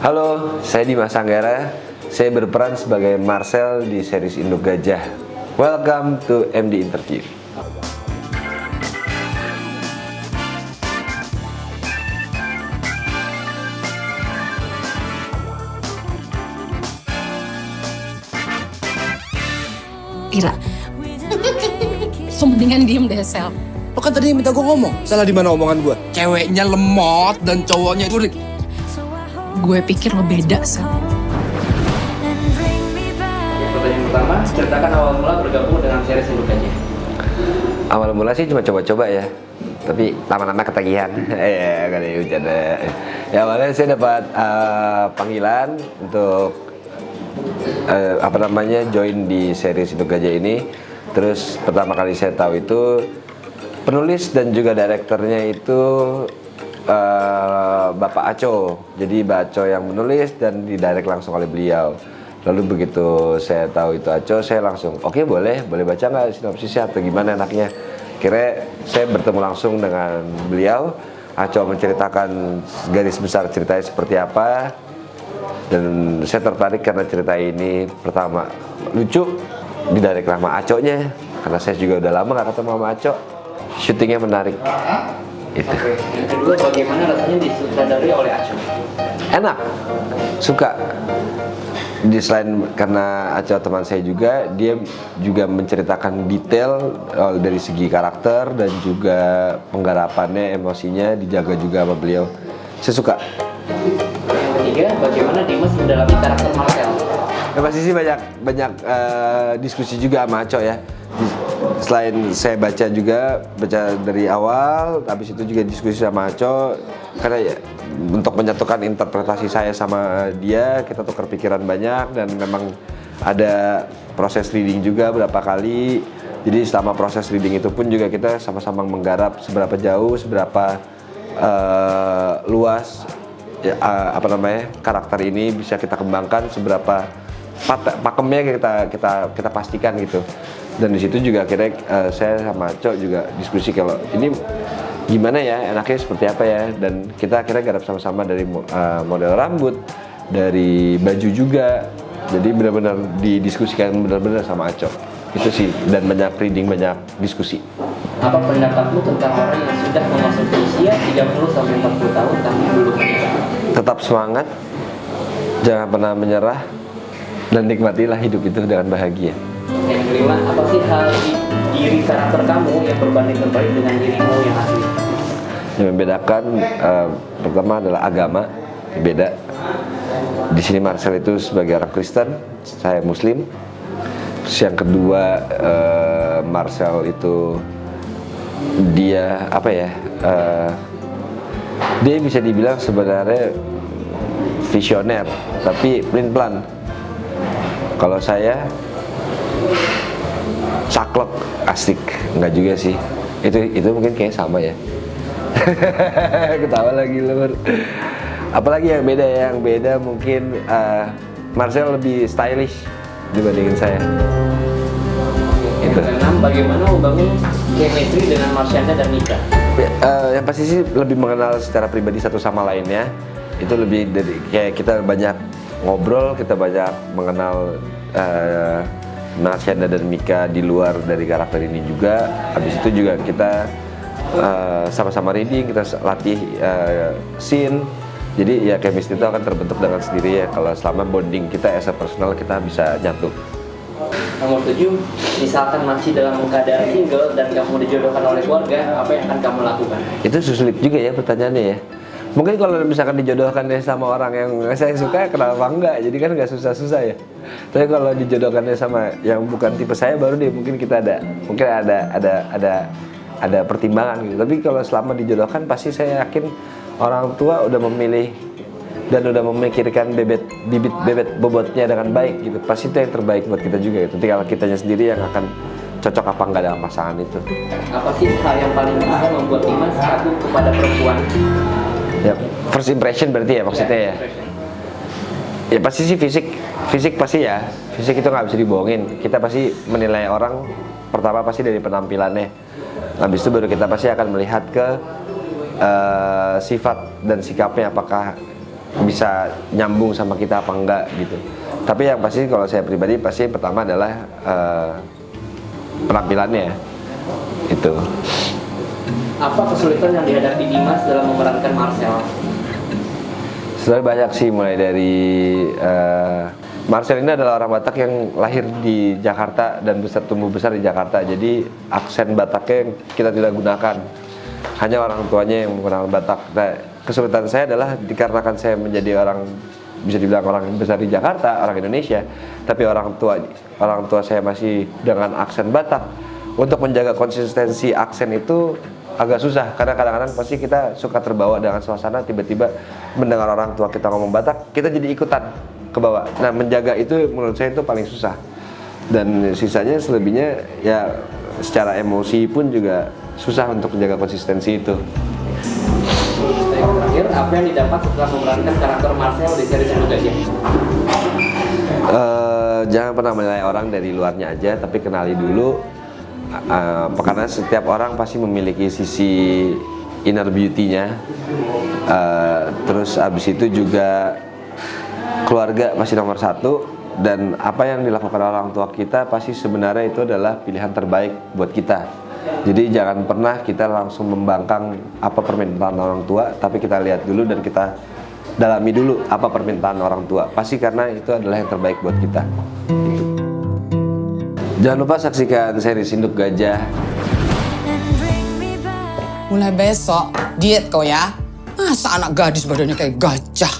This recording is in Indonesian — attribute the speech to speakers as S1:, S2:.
S1: Halo, saya Dimas Anggara. Saya berperan sebagai Marcel di series Induk Gajah. Welcome to MD Interview.
S2: Ira, lo mendingan diem deh, Sel.
S3: Lo kan tadi minta gue ngomong. Salah di mana omongan gue? Ceweknya lemot dan cowoknya kurik.
S2: Gue pikir lo beda, Sel.
S4: Pertanyaan pertama, ceritakan awal mula bergabung dengan series Induk Gajah.
S1: Awal mula sih cuma coba-coba ya, tapi lama-lama ketagihan. Gak ada hujan. Ya awalnya saya dapat panggilan untuk join di series Induk Gajah ini. Terus pertama kali saya tahu itu penulis dan juga direkturnya itu Bapak Aco. Jadi Mbak Aco yang menulis dan didirect langsung oleh beliau. Lalu begitu saya tahu itu Aco, saya langsung oke, boleh baca nggak sinopsisnya atau gimana enaknya. Kira saya bertemu langsung dengan beliau. Aco menceritakan garis besar ceritanya seperti apa. Dan saya tertarik karena cerita ini pertama lucu, didirect sama Aconya. Karena saya juga udah lama gak ketemu sama Aco. Syutingnya menarik. Itu.
S4: Oke. Yang kedua, bagaimana rasanya disutradari oleh Aco?
S1: Enak, suka. Selain karena Aco teman saya juga, dia juga menceritakan detail dari segi karakter dan juga penggarapannya, emosinya dijaga juga sama beliau. Saya suka.
S4: Yang ketiga, bagaimana Dimas mendalami karakter Marcel?
S1: Ya pasti sih banyak diskusi juga sama Aco ya. Selain saya baca dari awal, habis itu juga diskusi sama Aco karena ya, untuk menyatukan interpretasi saya sama dia, kita tukar pikiran banyak dan memang ada proses reading juga berapa kali. Jadi selama proses reading itu pun juga kita sama-sama menggarap seberapa jauh, seberapa luas ya, karakter ini bisa kita kembangkan, seberapa pakemnya kita pastikan gitu. Dan di situ juga akhirnya saya sama Cok juga diskusi kalau ini gimana ya, enaknya seperti apa ya, dan kita akhirnya garap sama-sama dari model rambut, dari baju juga. Jadi benar-benar didiskusikan benar-benar sama Cok. Itu sih, dan banyak reading, banyak diskusi.
S4: Apa pendapatmu tentang orang yang sudah memasuki usia 30-40 tahun tapi belum menikah?
S1: Tetap semangat, jangan pernah menyerah, dan nikmatilah hidup itu dengan bahagia.
S4: Yang kelima, apa sih hal di diri karakter kamu yang berbanding terbalik dengan dirimu yang asli?
S1: Yang membedakan pertama adalah agama, beda. Di sini Marcel itu sebagai orang Kristen, saya Muslim. Terus yang kedua, Marcel itu dia dia bisa dibilang sebenarnya visioner, tapi pelin-pelan. Kalau saya saklek, asik, enggak juga sih. Itu mungkin kayak sama ya. Ketawa lagi lur. Apalagi yang beda? Yang beda mungkin Marcel lebih stylish dibandingin saya.
S4: Yang keenam, bagaimana membangun chemistry dengan Marsyanda dan Mika?
S1: Yang pasti sih lebih mengenal secara pribadi satu sama lainnya. Itu lebih dari kayak kita banyak ngobrol, kita banyak mengenal Marsyanda dan Mika di luar dari karakter ini juga. Habis itu juga kita sama-sama reading, kita latih scene. Jadi ya chemistry itu akan terbentuk dengan sendiri ya kalau selama bonding kita as a personal kita bisa nyatu.
S4: Nomor 7, misalkan masih dalam keadaan single dan kamu dijodohkan oleh keluarga, apa yang akan kamu lakukan?
S1: Itu sulit juga ya pertanyaannya ya. Mungkin kalau misalkan dijodohkannya sama orang yang saya suka, kenapa enggak? Jadi kan nggak susah-susah ya. Tapi kalau dijodohkannya sama yang bukan tipe saya, baru deh mungkin kita ada pertimbangan gitu. Tapi kalau selama dijodohkan, pasti saya yakin orang tua udah memilih dan udah memikirkan bibit bobotnya dengan baik gitu. Pasti itu yang terbaik buat kita juga gitu. Tinggal kitanya sendiri yang akan cocok apa enggak dalam pasangan itu.
S4: Apa sih hal yang paling bisa membuat Dimas kagum kepada perempuan?
S1: Ya, first impression berarti ya maksudnya ya. Ya pasti sih fisik pasti ya. Fisik itu nggak bisa dibohongin. Kita pasti menilai orang pertama pasti dari penampilannya. Habis itu baru kita pasti akan melihat ke sifat dan sikapnya, apakah bisa nyambung sama kita apa enggak gitu. Tapi yang pasti kalau saya pribadi pasti pertama adalah penampilannya itu.
S4: Apa kesulitan yang dihadapi Dimas dalam memerankan Marcel?
S1: Sebenarnya banyak sih, mulai dari Marcel ini adalah orang Batak yang lahir di Jakarta dan tumbuh besar di Jakarta. Jadi aksen Bataknya kita tidak gunakan, hanya orang tuanya yang menggunakan Batak. Nah, kesulitan saya adalah dikarenakan saya menjadi orang, bisa dibilang orang besar di Jakarta, orang Indonesia, tapi orang tua saya masih dengan aksen Batak. Untuk menjaga konsistensi aksen itu agak susah, karena kadang-kadang pasti kita suka terbawa dengan suasana, tiba-tiba mendengar orang tua kita ngomong Batak, kita jadi ikutan ke bawah. Nah, menjaga itu menurut saya itu paling susah. Dan sisanya selebihnya ya secara emosi pun juga susah untuk menjaga konsistensi itu.
S4: Yang terakhir, apa yang didapat setelah memerankan karakter Marcel di seri Sendok Gajah?
S1: Jangan pernah menilai orang dari luarnya aja, tapi kenali dulu. Karena setiap orang pasti memiliki sisi inner beauty-nya. Terus abis itu juga keluarga pasti nomor satu, dan apa yang dilakukan orang tua kita pasti sebenarnya itu adalah pilihan terbaik buat kita. Jadi jangan pernah kita langsung membangkang apa permintaan orang tua, tapi kita lihat dulu dan kita dalami dulu apa permintaan orang tua. Pasti karena itu adalah yang terbaik buat kita. Jangan lupa saksikan seri Sendok Gajah.
S3: Mulai besok diet kau ya. Masa anak gadis badannya kayak gajah?